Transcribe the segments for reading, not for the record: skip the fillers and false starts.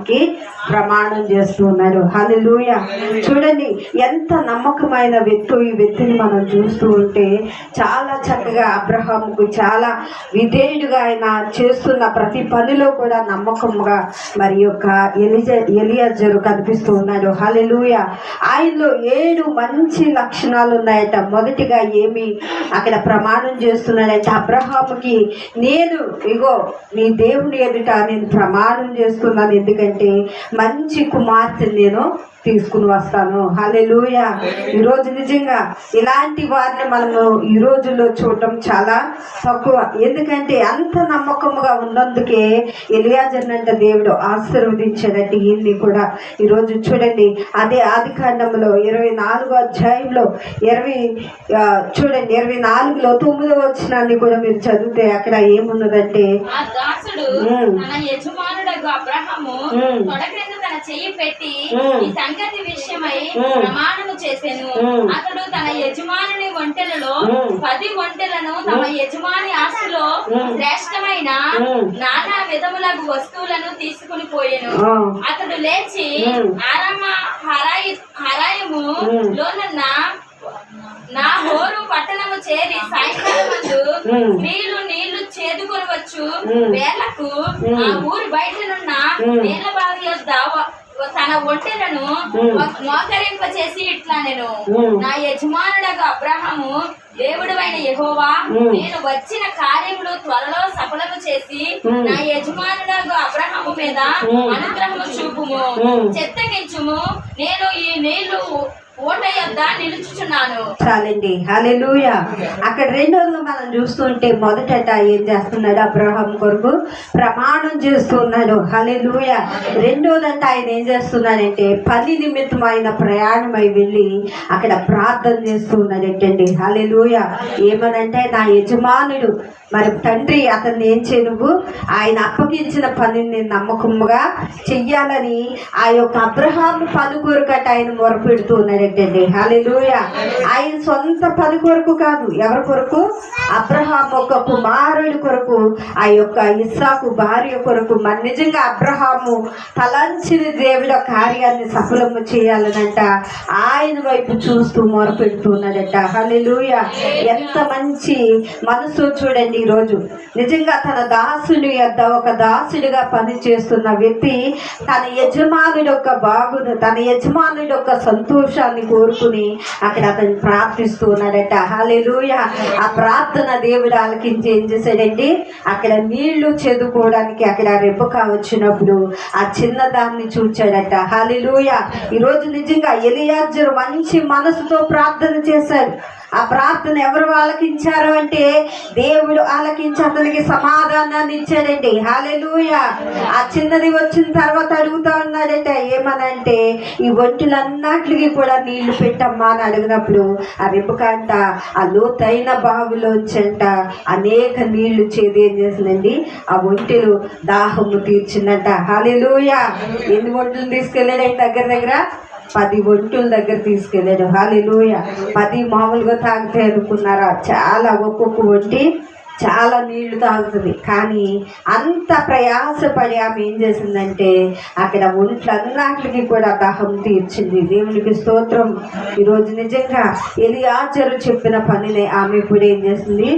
కి ప్రమాణం చేస్తూ ఉన్నాడు. హల్లెలూయా. చూడండి ఎంత నమ్మకమైన వ్యక్తి. ఈ వ్యక్తిని మనం చూస్తూ ఉంటే చాలా చక్కగా అబ్రహాముకు చాలా విధేయుడుగా ఆయన చేస్తున్న ప్రతి పనిలో కూడా నమ్మకంగా మరి యొక్క ఎలియాజరు కనిపిస్తూ ఉన్నాడు. హల్లెలూయా. ఆయనలో 7 మంచి లక్షణాలు ఉన్నాయట. మొదటిగా ఏమి అక్కడ ప్రమాణం చేస్తున్నాడంటే అబ్రహాముకి నేను ఇగో నీ దేవుని ఎదుట నేను ప్రమాణం చేస్తున్నాను, ఎందుకంటే మంచి కుమార్తెను నేను తీసుకుని వస్తాను. హల్లెలూయా. ఈరోజు నిజంగా ఇలాంటి వారిని మనము ఈ రోజుల్లో చూడటం చాలా తక్కువ. ఎందుకంటే అంత నమ్మకముగా ఉన్నందుకే ఎలియాజర్ని అంటే దేవుడు ఆశీర్వదించాడంటే ఈయన్ని కూడా. ఈరోజు చూడండి అదే ఆదికాండంలో 24వ అధ్యాయంలో 24లో 9వ వచనాన్ని కూడా మీరు చదివితే అక్కడ ఏమున్నదంటే సంగతి విషయమై ప్రమాణము చేసెను. అతడు తన యజమానుని ఒంటెలలో 10 ఒంటెలను తమ యజమాని ఆస్తిలో శ్రేష్టమైన నానా విధములకు వస్తువులను తీసుకుని పోయెను. అతడు లేచి హరాయిము లోనున్న నా హోరు పట్టణము చేరి సాయంకాలమందు స్త్రీలు నీళ్లు చేదుకొని వచ్చు వేళ్లకు ఆ ఊరి బయటనున్న నీళ్ల బావి యొద్ద తన ఒంటెలను మోకరింపచేసి ఇట్లా నేను నా యజమానుడగు అబ్రహాము దేవుడైన యెహోవా, నేను వచ్చిన కార్యములు త్వరలో సఫలము చేసి నా యజమానుడగు అబ్రహాము మీద అనుగ్రహము చూపుము, చెత్తగించుము. నేను ఈ నీళ్లు ఓట యొద్ద నిలుచుచున్నాను. చాలండి. హల్లెలూయా. అక్కడ రెండోది మనం చూస్తుంటే మొదట ఏం చేస్తున్నాడు? అబ్రహాం కొరకు ప్రమాణం చేస్తున్నాడు. హల్లెలూయా. రెండోదంటే ఆయన ఏం చేస్తున్నాడంటే పని నిమిత్తం ఆయన ప్రయాణమై వెళ్ళి అక్కడ ప్రార్థన చేస్తున్నాడంటండి. హల్లెలూయా. ఏమనంటే నా యజమానుడు మరి తండ్రి అతన్ని ఏం చేయనువు ఆయన అప్పగించిన పనిని నేను నమ్మకంగా చెయ్యాలని ఆ యొక్క అబ్రహాము పని కొరకట ఆయన మొరపెడుతూ ఉన్నాడంటండి. హల్లెలూయా. ఆయన సొంత పని కొరకు కాదు, ఎవరి కొరకు? అబ్రహాము ఒక కుమారుడి కొరకు, ఆ యొక్క ఇస్సాకు భార్య కొరకు. మరి నిజంగా అబ్రహాము తలంచిన దేవుడి కార్యాన్ని సఫలము చేయాలనంట ఆయన వైపు చూస్తూ మొరపెడుతున్నాడట. హల్లెలూయా. ఎంత మంచి మనసు చూడండి. ఈరోజు నిజంగా తన దాసుని యొద్ద ఒక దాసుడిగా పని చేస్తున్న వ్యక్తి తన యజమానుడి యొక్క బాగును, తన యజమానుడి యొక్క సంతోషాన్ని కోరుకుని అక్కడ అతను ప్రార్థిస్తూ ఉన్నాడట. హల్లెలూయా. ఆ ప్రార్థన దేవుడు ఆలకించి ఏం చేశాడండి? అక్కడ నీళ్లు చెదుకోవడానికి అక్కడ రెప్పక వచ్చినప్పుడు ఆ చిన్నదాన్ని చూచాడట. హల్లెలూయా. ఈరోజు నిజంగా ఎలియాజరు మంచి మనసుతో ప్రార్థన చేశాడు. ఆ ప్రార్థన ఎవరు ఆలకించారు అంటే దేవుడు ఆలకించి అతనికి సమాధానాన్ని ఇచ్చాడండి. హల్లెలూయా. ఆ చిన్నది వచ్చిన తర్వాత అడుగుతా ఉన్నాడట ఏమనంటే ఈ ఒంటిలన్నిటికి కూడా నీళ్లు పెట్టమ్మా అని అడిగినప్పుడు ఆ రెప్పకంట ఆ లోతైన బావిలోంచంట అనేక నీళ్లు చేది ఏం చేసిందండి? ఆ ఒంటెలు దాహము తీర్చిందంట. హల్లెలూయా. ఎన్ని ఒంటెలు తీసుకెళ్ళాడండి? దగ్గర 10 ఒంటెల దగ్గర తీసుకెళ్ళాడు. హల్లెలూయా. 10 మామూలుగా తాగితే అనుకున్నారా? చాలా ఒక్కొక్క ఒంటి చాలా నీళ్లు తాగుతుంది. కానీ అంత ప్రయాసపడి ఆమె ఏం చేసిందంటే అక్కడ ఒంట్లన్నిటికీ కూడా దాహం తీర్చింది. దేవునికి స్తోత్రం. ఈరోజు నిజంగా ఎలియాజరు చెప్పిన పనిని ఆమె ఇప్పుడు ఏం చేసింది?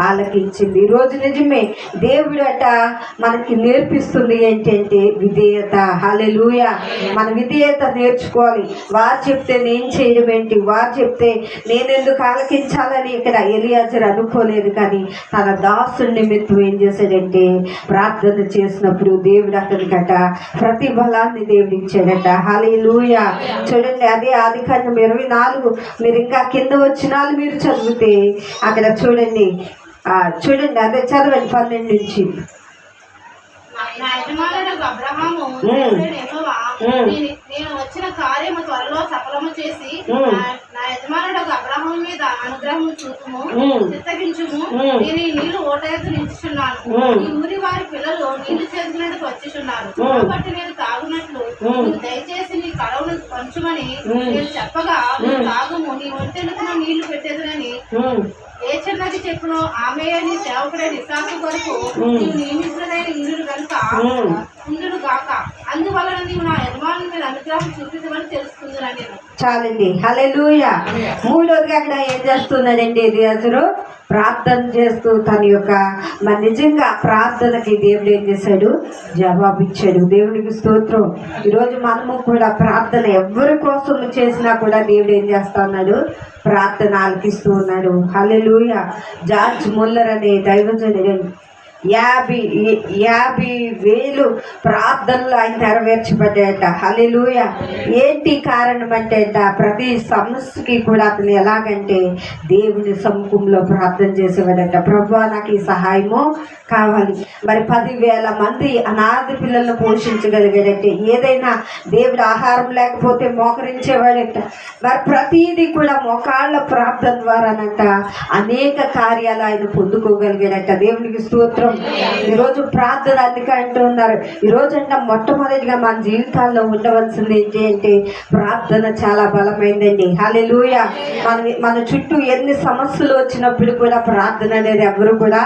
ఆలకించింది. ఈరోజు నిజమే దేవుడు అట మనకి నేర్పిస్తుంది ఏంటంటే విధేయత. హల్లెలూయా. మన విధేయత నేర్చుకోవాలి. వారు చెప్తే నేను చేయడం ఏంటి, వారు చెప్తే నేనెందుకు ఆలకించాలని ఇక్కడ ఎలియాజరు అనుకోలేదు. కానీ తన దాసుని నిమిత్తం ఏం చేశాడంటే ప్రార్థన చేసినప్పుడు దేవుడు అతనికట ప్రతిఫలాన్ని దేవుడు ఇచ్చాడట. హల్లెలూయా. చూడండి అదే ఆదికాండం 24 మీరు ఇంకా కింద వచ్చినాలు మీరు చదివితే అక్కడ చూడండి అదే చదవండి 12 నుంచి. నేను వచ్చిన కార్యము త్వరలో సఫలము చేసి నా యజమానుడు అబ్రహాము మీద అనుగ్రహం చూపుము, చిత్తగించుము. నేను ఈ నీళ్లు ఓటేసి నిలుచున్నాను. ఈ ఊరి వారి పిల్లలు నీళ్లు చేసినట్టు వచ్చిచున్నారు. కాబట్టి నేను తాగునట్లు దయచేసి నీ కడవను పంచుమని నేను చెప్పగా నువ్వు తాగుము, నీ ఒంటెలకు నీళ్లు పెట్టేదని ఏ చిన్నది చెప్పును ఆమె నీ సేవకుడైన ఇస్సాకు కొరకు నీవు నియమించినదైన ఇంద్రుడు కనుక ఉండును గాక. అందువల్ల అనుగ్రహం చూపించమని తెలుసుకుందిరా నేను. చాలండి. హల్లెలూయా. మూడోదిగా అక్కడ ఏం చేస్తున్నాడండి ఎలియాజరు? ప్రార్థన చేస్తూ తన యొక్క మరి నిజంగా ప్రార్థనకి దేవుడు ఏం చేశాడు? జవాబిచ్చాడు. దేవునికి స్తోత్రం. ఈరోజు మనము కూడా ప్రార్థన ఎవరి కోసం చేసినా కూడా దేవుడు ఏం చేస్తా ఉన్నాడు? ప్రార్థన ఆలకిస్తూ ఉన్నాడు. హల్లెలూయా. జార్జ్ ముల్లర్ అనే దైవజనుడు 50,000 ప్రార్థనలు ఆయన నెరవేర్చబడ్డాయట. హల్లెలూయా. ఏంటి కారణం అంటే ప్రతి సమస్యకి కూడా అతను ఎలాగంటే దేవుని సముఖంలో ప్రార్థన చేసేవాడట. ప్రభువా నాకు ఈ సహాయము కావాలి. మరి 10,000 మంది అనాథ పిల్లలను పోషించగలిగాడంటే, ఏదైనా దేవుడు ఆహారం లేకపోతే మోకరించేవాడట. మరి ప్రతిదీ కూడా మోకాళ్ళ ప్రార్థన ద్వారానంట అనేక కార్యాలు ఆయన పొందుకోగలిగాడట. దేవునికి స్తోత్రం. ఈరోజు ప్రార్థన అందుకే అంటూ ఉన్నారు. ఈరోజు అంటే మొట్టమొదటిగా మన జీవితాల్లో ఉండవలసింది ఏంటి అంటే ప్రార్థన చాలా బలమైందండి. హల్లెలూయా. మన చుట్టూ ఎన్ని సమస్యలు వచ్చినప్పుడు కూడా ప్రార్థన అనేది ఎవరు కూడా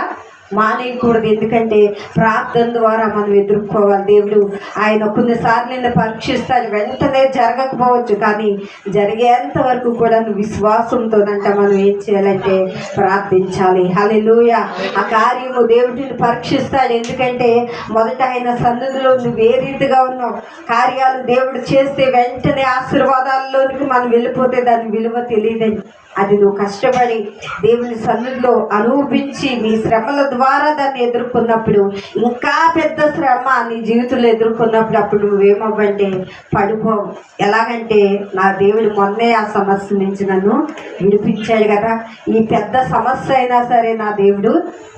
మానేయకూడదు. ఎందుకంటే ప్రార్థన ద్వారా మనం ఎదుర్కోవాలి. దేవుడు ఆయన కొన్నిసార్లు నిన్ను పరీక్షిస్తాడు. వెంటనే జరగకపోవచ్చు, కానీ జరిగేంత వరకు కూడా నువ్వు విశ్వాసంతోనంట మనం ఏం చేయాలంటే ప్రార్థించాలి. హల్లెలూయా. ఆ కార్యము దేవుడిని పరీక్షిస్తాడు. ఎందుకంటే మొదట ఆయన సన్నిధిలో నువ్వు ఏ రీతిగా ఉన్నావు, కార్యాలు దేవుడు చేస్తే వెంటనే ఆశీర్వాదాల్లోనికి మనం వెళ్ళిపోతే దాని విలువ తెలియదండి. అది నువ్వు కష్టపడి దేవుని సన్నిధిలో అనుభవించి నీ శ్రమల ద్వారా దాన్ని ఎదుర్కొన్నప్పుడు, ఇంకా పెద్ద శ్రమ నీ జీవితంలో ఎదుర్కొన్నప్పుడు అప్పుడు నువ్వేమవ్వంటే పడిపోవు. ఎలాగంటే నా దేవుడు మొన్నే ఆ సమస్య నుంచి నన్ను విడిపించాడు కదా, ఈ పెద్ద సమస్య అయినా సరే నా దేవుడు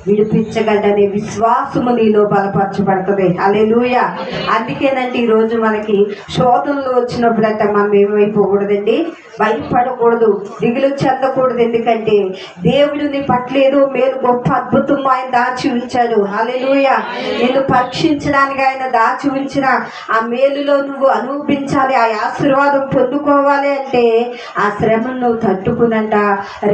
విడిపించగలడనే విశ్వాసము నీలో బలపరచబడుతుంది. హల్లెలూయా. అందుకేనంటే ఈరోజు మనకి శోధనలు వచ్చినప్పుడంటే మనం ఏమైపోకూడదండి, భయపడకూడదు, దిగులు చెందకూడదు. ఎందుకంటే దేవుడు నీ పట్ల ఏదో మేలు గొప్ప అద్భుతం ఆయన దాచి ఉంచాడు. హల్లెలూయా. నేను పరీక్షించడానికి ఆయన దాచి ఉంచిన ఆ మేలులో నువ్వు అనుభవించాలి, ఆ ఆశీర్వాదం పొందుకోవాలి అంటే ఆ శ్రమను నువ్వు తట్టుకునంట.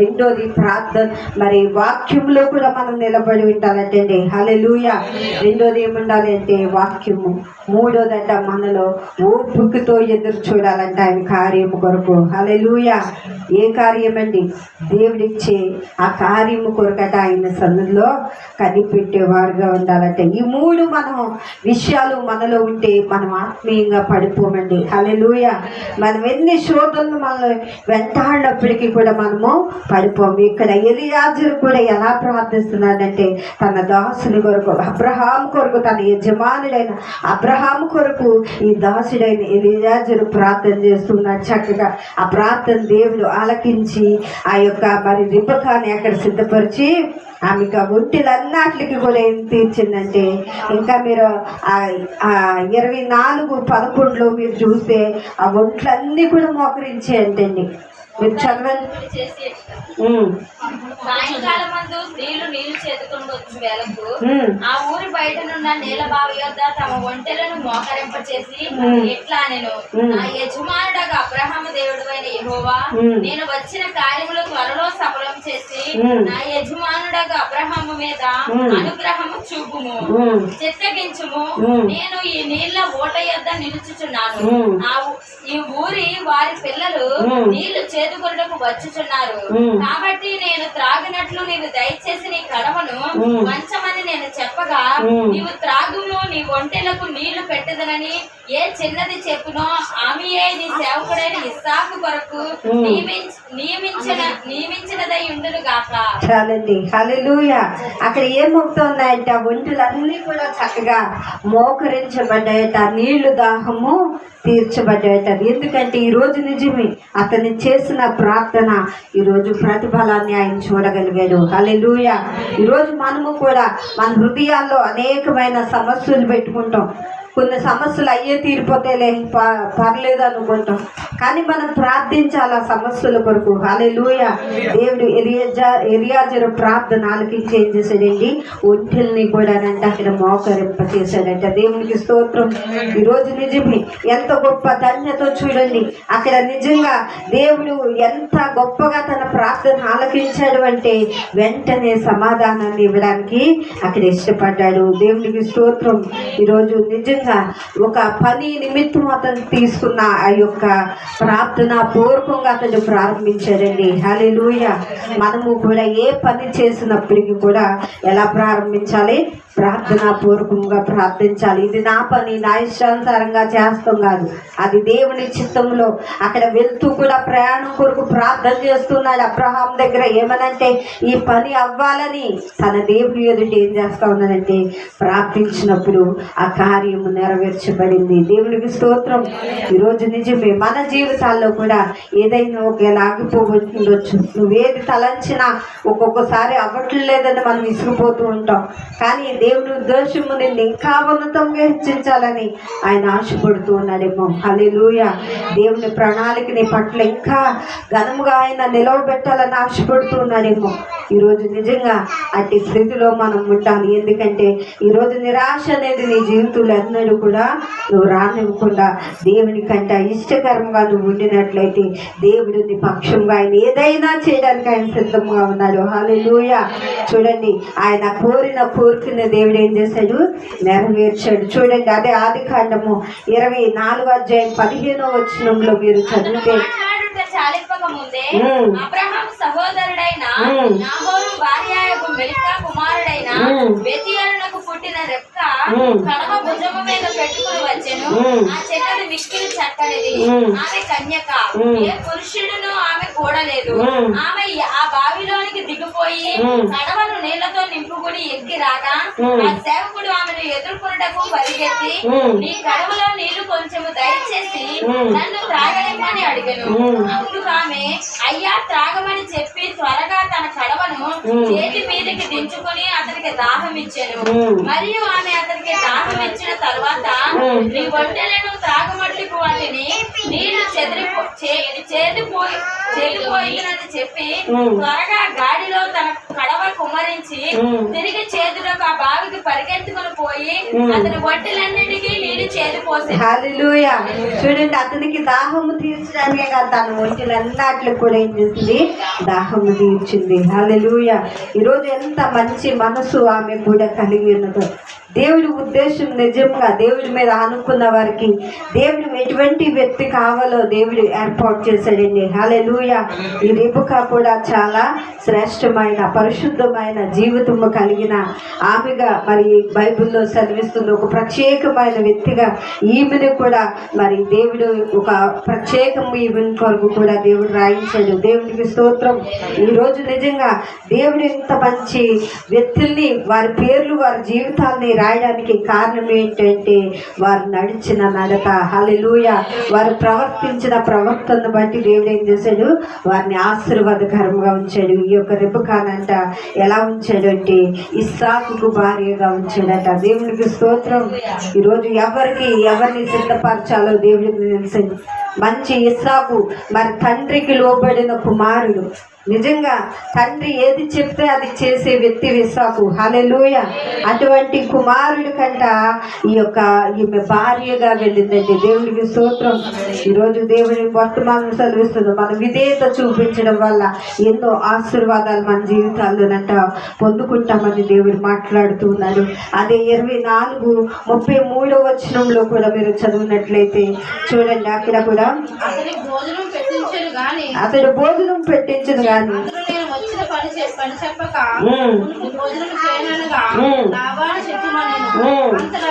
రెండోది ప్రార్థన, మరి వాక్యంలో కూడా మనం నిలబడి ఉండాలంటే. హల్లెలూయా. రెండోది ఏముండాలి అంటే వాక్యము. మూడోదంట మనలో ఓపికతో ఎదురు చూడాలంట ఆయన కార్యము కొరకు. హల్లెలూయా. ఏ కార్యమండి? దేవుడిచ్చే ఆ కార్యము కొరకట ఆయన సన్నిధిలో కనిపెట్టేవారుగా ఉండాలంటే. ఈ మూడు విషయాలు మనలో ఉంటే మనం ఆత్మీయంగా పడిపోమండి. హల్లెలూయా. మనం ఎన్ని శోధనలు మనల్ని వెంటాడినప్పటికీ కూడా మనము పడిపోము. ఇక్కడ ఎలియాజరు కూడా ఎలా ప్రార్థిస్తున్నాడంటే తన దాసుని కొరకు, అబ్రహాము కొరకు, తన యజమానుడైన అబ్రహాము కొరకు ఈ దాసుడైన ఎలియాజరు ప్రార్థన చేస్తున్నాడు. చక్కగా ఆ ప్రార్థన దేవుడు ఆలకించి ఆ యొక్క మరి రిబకాని అక్కడ సిద్ధపరిచి ఆమెకు ఆ ఒంటిలన్నిటికి కూడా ఏం తీర్చిందంటే, ఇంకా మీరు ఆ 24:11 మీరు చూస్తే ఆ ఒంట్లన్నీ కూడా మోకరించే అంటండి. మీరు చదవండి. సాయంకాలమందు స్త్రీలు నీళ్లు చేతుకొని వచ్చు వేళకు ఆ ఊరి బయట నున్న నీళ్ళ బావి యొద్ద తమ ఒంటెలను మోకరింప చేసి ఎట్లా నేను నా యజమానుడగా అబ్రహాము దేవుడైన యెహోవా, నేను వచ్చిన కార్యములు త్వరలో సఫలం చేసి నా యజమానుడగా అబ్రహాము మీద అనుగ్రహము చూపుము, చిత్తగించుము. నేను ఈ నీళ్ల ఓట యొద్ద నిలుచుచున్నాను. ఈ ఊరి వారి పిల్లలు నీళ్లు చేదుకొనుటకు వచ్చుచున్నారు. కాబట్టి నేను త్రాగినట్లు నీవు దయచేసి నీ కడవను మంచమని నేను చెప్పగా, నీవు త్రాగుము, నీ ఒంటెలకు నీళ్లు పెట్టదనని ఏ చిన్నది చెప్పునో ఆమెయే నీ సేవకుడైన ఇస్సాకు కొరకు నియమించినదై ఉండును గాక. చాలండి. హల్లెలూయా. అక్కడ ఏమవుతుందంటే ఆ ఒంటెలన్నీ కూడా చక్కగా మోకరించబడ్డాయట, నీళ్లు దాహము తీర్చబడ్డాయట. ఎందుకంటే ఈరోజు నిజమే అతను చేసిన ప్రార్థన ఈరోజు ప్రతిఫలాన్ని ఆయన చూడగలిగాడు. హల్లెలూయా. ఈరోజు మనము కూడా మన హృదయాల్లో అనేకమైన సమస్యలు పెట్టుకుంటాం. కొన్ని సమస్యలు అయ్యే తీరిపోతేలే పర్లేదు అనుకుంటాం, కానీ మనం ప్రార్థించాలి ఆ సమస్యల కొరకు. హల్లెలూయా. దేవుడు ఎలియాజరు ప్రార్థన ఆలకించి ఏం చేశాడండి, ఒంటెల్ని కూడా అంటే అక్కడ మోకరింప చేశాడంట. దేవునికి స్తోత్రం. ఈరోజు నిజమే ఎంత గొప్ప ధన్యత చూడండి. అక్కడ నిజంగా దేవుడు ఎంత గొప్పగా తన ప్రార్థన ఆలకించాడు అంటే వెంటనే సమాధానాన్ని ఇవ్వడానికి అక్కడ ఇష్టపడ్డాడు. దేవునికి స్తోత్రం. ఈరోజు నిజంగా ఒక పని నిమిత్తం అతను తీసుకున్న ఆ యొక్క ప్రార్థన పూర్వకంగా అతను ప్రారంభించాడండి. హల్లెలూయా. మనము కూడా ఏ పని చేసినప్పటికీ కూడా ఎలా ప్రారంభించాలి, ప్రార్థనా పూర్వకంగా ప్రార్థించాలి. ఇది నా పని, నా ఇష్టానుసారంగా చేస్తాం కాదు, అది దేవుని చిత్తంలో. అక్కడ వెళ్తూ కూడా ప్రయాణం కొరకు ప్రార్థన చేస్తున్నాడు అబ్రహాం దగ్గర. ఏమనంటే ఈ పని అవ్వాలని తన దేవుని ఎదుట ఏం చేస్తా ఉన్నాడంటే ప్రార్థించినప్పుడు ఆ కార్యము నెరవేర్చబడింది. దేవునికి స్తోత్రం. ఈరోజు నిజమే మన జీవితాల్లో కూడా ఏదైనా ఒకవేళ ఆగిపోవచ్చు. నువ్వేది తలంచినా ఒక్కొక్కసారి అవ్వట్లేదని మనం విసిగిపోతూ ఉంటాం. కానీ దేవుని ఉద్దేశము నిన్ను ఇంకా ఉన్నతంగా హెచ్చించాలని ఆయన ఆశపడుతూ ఉన్నాడేమో. హల్లెలూయా. దేవుని ప్రణాళిక నీ పట్ల ఇంకా ఘనముగా ఆయన నిలవబెట్టాలని ఆశపడుతూ ఉన్నాడేమో. ఈరోజు నిజంగా అట్టి స్థితిలో మనం ఉండాలి. ఎందుకంటే ఈరోజు నిరాశ అనేది నీ జీవితంలో ఎన్నడూ కూడా నువ్వు రానివ్వకుండా దేవుని కంటే ఇష్టకరంగా నువ్వు ఉండినట్లయితే దేవుడు నీ పక్షంగా ఆయన ఏదైనా చేయడానికి ఆయన సిద్ధంగా ఉన్నాడు. హల్లెలూయా. చూడండి, ఆయన కోరిన కోరికని దేవుడు ఏం చేశాడు, నెరవేర్చాడు. చూడండి, అదే ఆదికాండము 24:15 మీరు చదివితే చాలింపక ముందే అబ్రహాం సహోదరుడైన నాహోరు భార్యయగు మిల్కా కుమారుడైన బెతీయేలునకు పుట్టిన రెబ్కా కడమ భుజము మీద పెట్టుకుని వచ్చెను. ఆ చెక్కది మిక్కిలి చక్కనిది, ఆమె కన్యక, ఏ పురుషుడును ఆమె కూడలేదు. ఆమె ఆ బావిలోనికి దిగిపోయి కడవను నీళ్లతో నింపుకుని ఎక్కి రాగా ఆ సేవకుడు ఆమెను ఎదుర్కొనుటకు పరిగెత్తి, నీ కడవలో నీళ్లు కొంచెము దయచేసి నన్ను త్రాగనిమ్మని అడిగెను. అప్పుడు ఆమె, అయ్యా త్రాగమని చెప్పి త్వరగా తన కడవను చేతి మీదకి దించుకుని అతనికి దాహం ఇచ్చెను. మరియు ఆమె అతనికి దాహం ఇచ్చిన తరువాత, నీ ఒంటెలను త్రాగమట్టుకు వాటిని నీళ్లు చేదిపోయినని చెప్పి త్వరగా గాడిలో తన కడవ కుమ్మరించి తిరిగి చేతులకు ఆ బావికి పరిగెత్తుకుని పోయి అతని ఒంటెలన్నిటికీ నీళ్లు చేదిపోసి. హల్లెలూయా. చూడండి, అతనికి దాహము తీర్చడానికే కాదు, తన ఒంటెలన్నిటిలో కూడా ఏం చేసింది, దాహము తీర్చింది. హల్లెలూయా. ఈరోజు ఎంత మంచి మనసు ఆమె కూడా కలిగి ఉన్నదో. దేవుడి ఉద్దేశం నిజంగా దేవుడి మీద అనుకున్న వారికి దేవుడు ఎటువంటి వ్యక్తి కావాలో దేవుడు ఏర్పాటు చేశాడండి. హల్లెలూయా. ఈ రెబెకా కూడా చాలా శ్రేష్టమైన పరిశుద్ధమైన జీవితము కలిగిన ఆమెగా మరి బైబిల్లో చదివిస్తున్న ఒక ప్రత్యేకమైన వ్యక్తిగా ఈమెను కూడా మరి దేవుడు ఒక ప్రత్యేకము ఈమెను కొరకు కూడా దేవుడు రాయించాడు. దేవుడికి స్తోత్రం. ఈరోజు నిజంగా దేవుడు ఇంత మంచి వ్యక్తుల్ని వారి పేర్లు వారి జీవితాలని రాయడానికి కారణం ఏంటంటే వారు నడిచిన నడక. హల్లెలూయా. వారు ప్రవర్తించిన ప్రవర్తనను బట్టి దేవుడు ఏం చేశాడు, వారిని ఆశీర్వాదకరంగా ఉంచాడు. ఈ యొక్క రెబెకానంట ఎలా ఉంచాడు అంటే ఇస్సాకుకు భార్యగా ఉంచాడట. దేవునికి స్తోత్రం. ఈరోజు ఎవరిని సిద్ధపరచాలో దేవుడికి తెలుసు. మంచి ఇస్సాకు మరి తండ్రికి లోబడిన కుమారుడు. నిజంగా తండ్రి ఏది చెప్తే అది చేసే వ్యక్తి ఇస్సాకు. హల్లెలూయా. అటువంటి కుమారుడి కంట ఈమె భార్యగా వెళ్ళిందండి. దేవుడికి స్తోత్రం. ఈరోజు దేవుని వర్తమానం చదివిస్తుంది. మన విధేయత చూపించడం వల్ల ఎన్నో ఆశీర్వాదాలు మన జీవితాల్లోనంట పొందుకుంటామని దేవుడు మాట్లాడుతూ ఉన్నాడు. అదే 24:33 కూడా మీరు చదివినట్లయితే చూడండి, అక్కడ కూడా అతడు భోజనం పెట్టించను గాని వచ్చిన పని చెప్పక భోజనం చేయనగా లాభాన్ని చెప్పుమనెను. అంతలా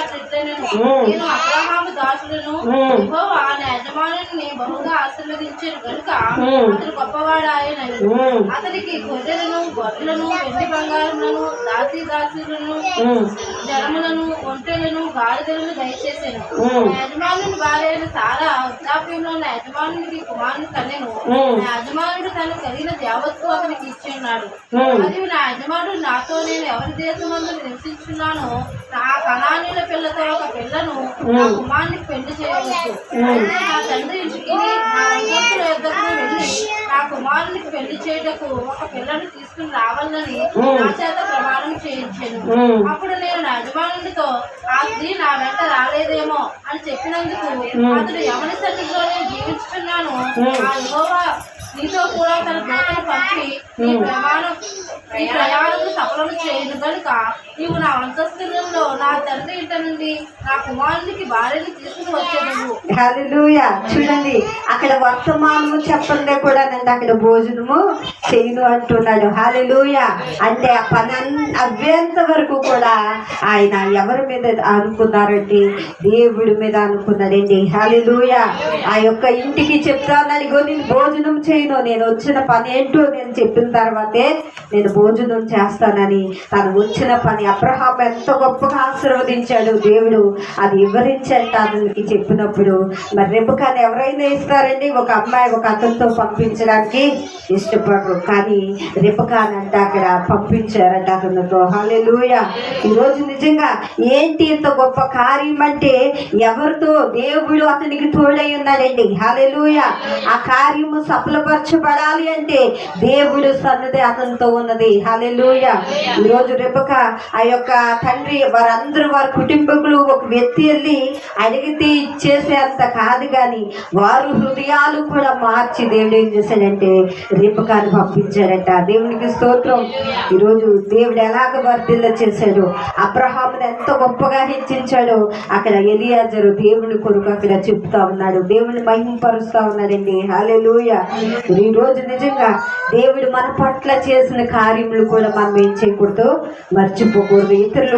నేను అబ్రహాము దాసులను యెహోవా నా యజమానుని బహుగా ఆశీర్వదించాను కనుక అతడు గొప్పవాడాయనని అతనికి గొర్రెలను గొర్రెలను వెండి బంగారములను దాసీలను జలములను ఒంటెలను గాడిదలను దయచేసాను. నా యజమానుని భార్య అయిన సారా వృద్ధాప్యంలో నా యజమానునికి కుమారుని కన్నెను. నా యజమానుడు తను కలిగిన యావత్తు అతనికి ఇచ్చి ఉన్నాడు. మరియు నా యజమానుడు నాతో నేను ఎవరి దేశమందు నివసించున్నానో ఆ కనానీయుల పిల్లతో ఒక పిల్లను నా కుమారునికి పెళ్లి చేయవచ్చు. అయితే నా తండ్రి ఇంటికి నా వంశస్థుల యొద్దకు వెళ్ళి నా కుమారునికి పెళ్లి చేయటకు ఒక పిల్లను తీసుకుని రావాలని నా చేత ప్రమాణం చేయించాను. అప్పుడు నేను నా యజమానునితో ఆ స్త్రీ నా వెంట రాలేదేమో అని చెప్పినందుకు అతడు ఎవరి సన్నిధిలో నేను జీవించుతున్నాను ఆ యెహోవా నీతో కూడా తన దూతను పంపి ఈ ప్రయాణం సఫలం చేయను కనుక నీవు నా వంశస్థులలో నా తండ్రి ఇంట నుండి నా కుమారునికి భార్యని తీసుకుని వచ్చేదవు. హల్లెలూయా. చూడండి, అక్కడ వర్తమానము చెప్పండి కూడా నండి అక్కడ భోజనము చేయను అంటున్నాడు. హల్లెలూయా. అంటే ఆ పని అవ్వేంత వరకు కూడా ఆయన ఎవరి మీద అనుకున్నారండి? దేవుడి మీద అనుకున్నాడండి. హల్లెలూయా. ఆ యొక్క ఇంటికి చెప్తా ఉన్నాడు, ఇగో నేను భోజనం చేయను, నేను వచ్చిన పని ఏంటో నేను చెప్పిన తర్వాతే నేను భోజనం చేస్తానని తను వచ్చిన పని అబ్రహాం ఎంత గొప్పగా ఆశీర్వదించాడు దేవుడు. అది వివరించండి అతనికి చెప్పినప్పుడు. మరి రెబెకాని ఎవరైనా ఇస్తారండి? ఒక అమ్మాయి ఒక అతనితో పంపించడానికి ఇష్టపడరు, కానీ రెబెకాని అంటే అక్కడ పంపించారంట అతనితో. హల్లెలూయా. ఈరోజు నిజంగా ఏంటి ఇంత గొప్ప కార్యం అంటే ఎవరితో? దేవుడు అతనికి తోడై ఉన్నాడండి. హల్లెలూయా. ఆ కార్యము సఫలపరచబడాలి అంటే దేవుడు సన్నిధి అతనితో ఉన్నది. హల్లెలూయా. ఈరోజు రెబెకా ఆ యొక్క తండ్రి వారందరూ వారి కుటుంబకులు ఒక వ్యక్తి వెళ్ళి అడిగితే ఇచ్చేసే అంత కాదు, కానీ వారు హృదయాలు కూడా మార్చి దేవుడు ఏం చేశాడంటే రెబెకాని పంపించాడట. దేవునికి స్తోత్రం. ఈరోజు దేవుడు ఎలాగ వర్ధిల్ల చేశాడు, అబ్రహాముని ఎంత గొప్పగా హెచ్చించాడో అక్కడ ఎలియాజరు దేవుని కొరకు అక్కడ చెప్తా ఉన్నాడు, దేవుని మహిమపరుస్తా ఉన్నాడండి. హల్లెలూయా. ఈ రోజు నిజంగా దేవుడు మన పట్ల చేసిన కార్యములు కూడా మనం ఏం చేయకూడదు, మర్చిపోకూడదు. ఇతరులు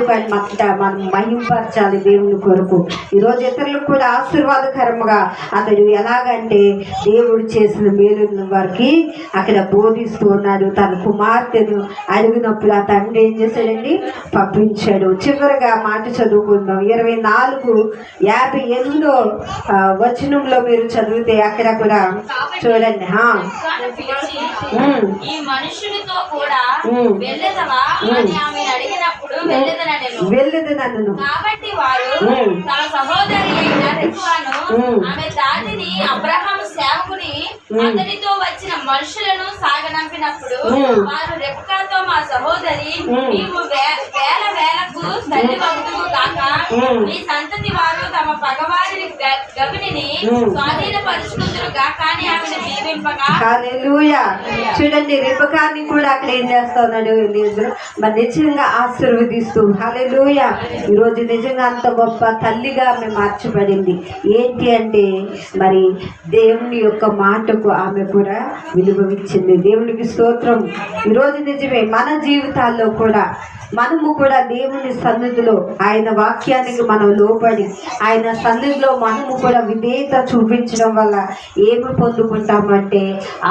మనం మహింపరచాలి దేవుని కొరకు. ఈరోజు ఇతరులకు కూడా ఆశీర్వాదకరంగా అతడు ఎలాగంటే దేవుడు చేసిన మేలున్న వారికి అక్కడ బోధిస్తూ ఉన్నాడు. తన కుమార్తెను అడిగినప్పుడు ఆ తండ్రి ఏం చేశాడండి? పంపించాడు. చివరిగా మాట చదువుకుందాం. 24:58 వచనంలో మీరు చదివితే అక్కడ కూడా చూడండి. ఈ మనుషునితో కూడా వెళ్ళదవా అని ఆమె అడిగినప్పుడు వెళ్ళదనను. కాబట్టి వారు తన సహోదరి అయిన రెబెకాను ఆమె దాటిని అబ్రహాము సేవకుని అతనితో వచ్చిన మనుషులను సాగనంపినప్పుడు వారు రెబెకాతో, మా సహోదరి నీవు వేల వేలకు తల్లి భక్తులు కాక మీ సంతతి వారు తమ పగవారిని గవిని స్వాధీనపరుచుకుందరు గాక అని ఆమెను దీవింపగా. హల్లెలూయా. చూడండి, రెబెకాని కూడా అక్కడ ఏం చేస్తా ఉన్నాడు? మరి నిజంగా ఆశీర్వదిస్తూ. హల్లెలూయా. ఈరోజు నిజంగా అంత గొప్ప తల్లిగా ఆమె మార్చబడింది. ఏంటి అంటే మరి దేవుని యొక్క మాటకు ఆమె కూడా విలువ ఇచ్చింది. దేవునికి స్తోత్రం. ఈరోజు నిజమే మన జీవితాల్లో కూడా మనము కూడా దేవుని సన్నిధిలో ఆయన వాక్యానికి మనం లోబడి ఆయన సన్నిధిలో మనము కూడా విధేయత చూపించడం వల్ల ఏమి పొందుకుంటామంటే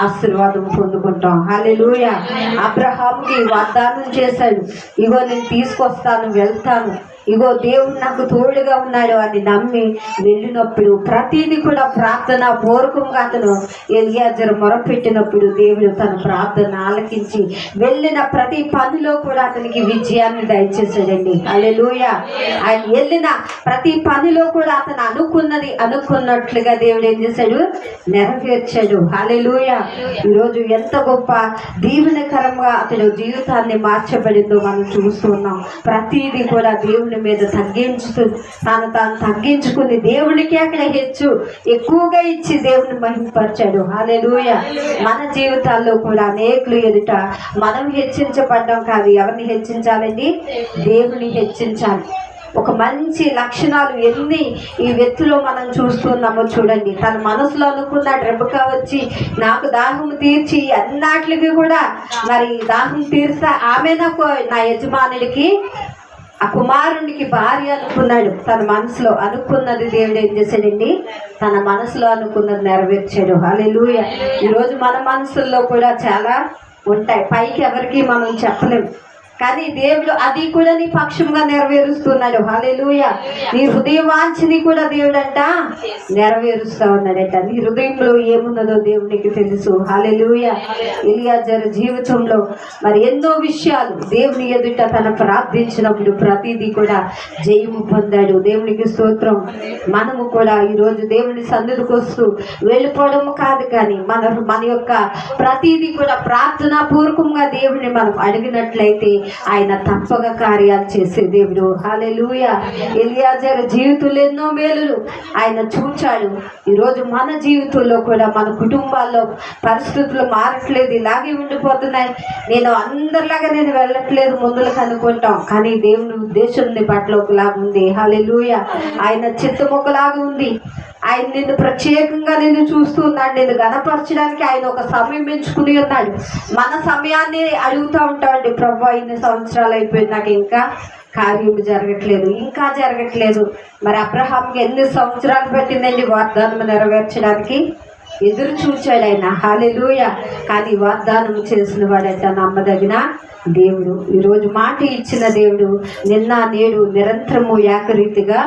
ఆశీర్వాదం పొందుకుంటాం. హల్లెలూయా. అబ్రహాముకి వాగ్దానం చేశాడు, ఇగో నేను తీసుకొస్తాను, వెళ్తాను, ఇగో దేవుడు నాకు తోడుగా ఉన్నాడు అని నమ్మి వెళ్ళినప్పుడు ప్రతిదీ కూడా ప్రార్థన పూర్వకంగా అతను ఎలియాజరు మొరపెట్టినప్పుడు దేవుడు తన ప్రార్థన ఆలకించి వెళ్ళిన ప్రతి పనిలో కూడా అతనికి విజయాన్ని దయచేశాడండి. హల్లెలూయా. ఆయన వెళ్ళిన ప్రతి పనిలో కూడా అతను అనుకున్నట్లుగా దేవుడు ఏం చేశాడు? నెరవేర్చాడు. హల్లెలూయా. ఈరోజు ఎంత గొప్ప దీవెనకరంగా అతను జీవితాన్ని మార్చబడిందో మనం చూస్తున్నాం. ప్రతిదీ కూడా దేవుని మీద తగ్గించుతూ తాను తగ్గించుకుని దేవునికి అక్కడ ఎక్కువగా ఇచ్చి దేవుని మహిమపరిచాడు. హల్లెలూయా. మన జీవితాల్లో కూడా అనేకులు ఎదుట మనం హెచ్చించబడ్డం కాదు, ఎవరిని హెచ్చించాలండి? దేవుని హెచ్చించాలి. ఒక మంచి లక్షణాలు ఎన్ని ఈ వ్యక్తిలో మనం చూస్తున్నామో చూడండి. తన మనసులో అనుకున్న రెబెకా వచ్చి నాకు దాహం తీర్చి అన్నిటికి కూడా మరి దాహం తీర్చా ఆమె నా యజమానుడికి ఆ కుమారునికి భార్య అనుకున్నాడు. తన మనసులో అనుకున్నది దేవుడు ఏం చేశాడండి? తన మనసులో అనుకున్నది నెరవేర్చాడు. హల్లెలూయా. ఈరోజు మన మనసుల్లో కూడా చాలా ఉంటాయి, పైకి ఎవరికి మనం చెప్పలేం, కానీ దేవుడు అది కూడా నీ పక్షంగా నెరవేరుస్తున్నాడు. హల్లెలూయా. నీ హృదయ వాంఛని కూడా దేవుడంట నెరవేరుస్తా ఉన్నాడట. నీ హృదయంలో ఏమున్నదో దేవునికి తెలుసు. హల్లెలూయా. ఎలియాజరు జీవితంలో మరి ఎన్నో విషయాలు దేవుని ఎదుట తన ప్రార్థించినప్పుడు ప్రతిదీ కూడా జయము పొందాడు. దేవునికి స్తోత్రం. మనము కూడా ఈరోజు దేవుని సన్నిధికి వస్తూ వెళ్ళిపోవడం కాదు, కానీ మన యొక్క ప్రతిదీ కూడా ప్రార్థనా పూర్వకంగా దేవుని మనం అడిగినట్లయితే ఆయన తప్పక కార్యాలు చేసే దేవుడు. హల్లెలూయా. ఎలియాజరు జీవితంలో ఎన్నో మేలులు ఆయన చూచాడు. ఈరోజు మన జీవితంలో కూడా మన కుటుంబాల్లో పరిస్థితులు మారట్లేదు, ఇలాగే ఉండిపోతున్నాయి. నేను అందరిలాగా నేను వెళ్ళట్లేదు ముందులకు అనుకుంటాం, కానీ దేవుని ఉద్దేశం నీ పట్ల ఒకలాగా ఉంది. హల్లెలూయా. ఆయన చిత్తం ఒకలాగా ఉంది. ఆయన నిన్ను ప్రత్యేకంగా నిన్ను చూస్తూ ఉన్నాడు. నిన్ను గణపరచడానికి ఆయన ఒక సమయం ఎంచుకుని ఉన్నాడు. మన సమయాన్ని అడుగుతూ ఉంటామండి, ప్రభు ఇన్ని సంవత్సరాలు అయిపోయింది, నాకు ఇంకా కార్యం జరగట్లేదు. మరి అబ్రహాంకి ఎన్ని సంవత్సరాలు పట్టిందండి వాగ్దానం నెరవేర్చడానికి? ఎదురు చూచాడు ఆయన. హల్లెలూయా. కానీ వాగ్దానం చేసిన వాడంట నమ్మదగిన దేవుడు. ఈరోజు మాట ఇచ్చిన దేవుడు నిన్న నేడు నిరంతరము ఏకరీతిగా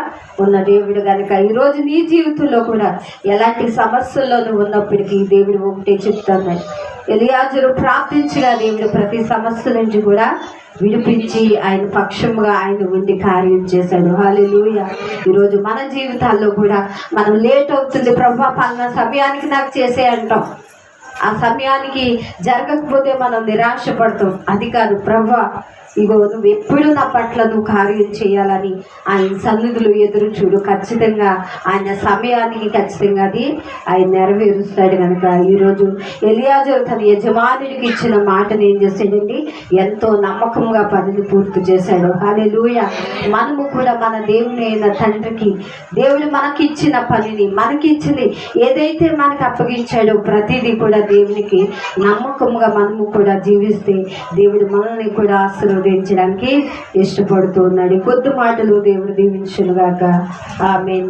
ఉన్న దేవుడు కనుక ఈరోజు నీ జీవితంలో కూడా ఎలాంటి సమస్యల్లోనూ ఉన్నప్పటికీ దేవుడు ఒకటే చెప్తున్నాడు. ఎలియాజరు ప్రార్థించిన దేవుడు ప్రతి సమస్య నుంచి కూడా విడిపించి ఆయన పక్షముగా ఆయన ఉండి కార్యం చేశాడు. హల్లెలూయా. ఈరోజు మన జీవితాల్లో కూడా మనం లేట్ అవుతుంది ప్రభా పలానా సమయానికి నాకు చేసే అంటాం. ఆ సమయానికి జరగకపోతే మనం నిరాశపడతాం. అది కాదు, ప్రభా ఇగో నువ్వు ఎప్పుడు నా పట్ల నువ్వు కార్యం చేయాలని ఆయన సన్నిధులు ఎదురు చూడు. ఖచ్చితంగా ఆయన సమయానికి ఖచ్చితంగా అది ఆయన నెరవేరుస్తాడు. కనుక ఈరోజు ఎలియాజరు తన యజమానుడికి ఇచ్చిన మాటను ఏం చేశాడండి? ఎంతో నమ్మకంగా పనిని పూర్తి చేశాడు. హల్లెలూయా. మనము కూడా మన దేవుని అయిన తండ్రికి దేవుడు మనకి ఇచ్చిన పనిని మనకిచ్చింది ఏదైతే మనకు అప్పగించాడో ప్రతిదీ కూడా దేవునికి నమ్మకంగా మనము కూడా జీవిస్తే దేవుడు మనల్ని కూడా ఆశీర్వదించడానికి ఇష్టపడుతూ ఉన్నాడు. కొద్ది మాటలు దేవుడు దీవించును గాక. ఆమేన్.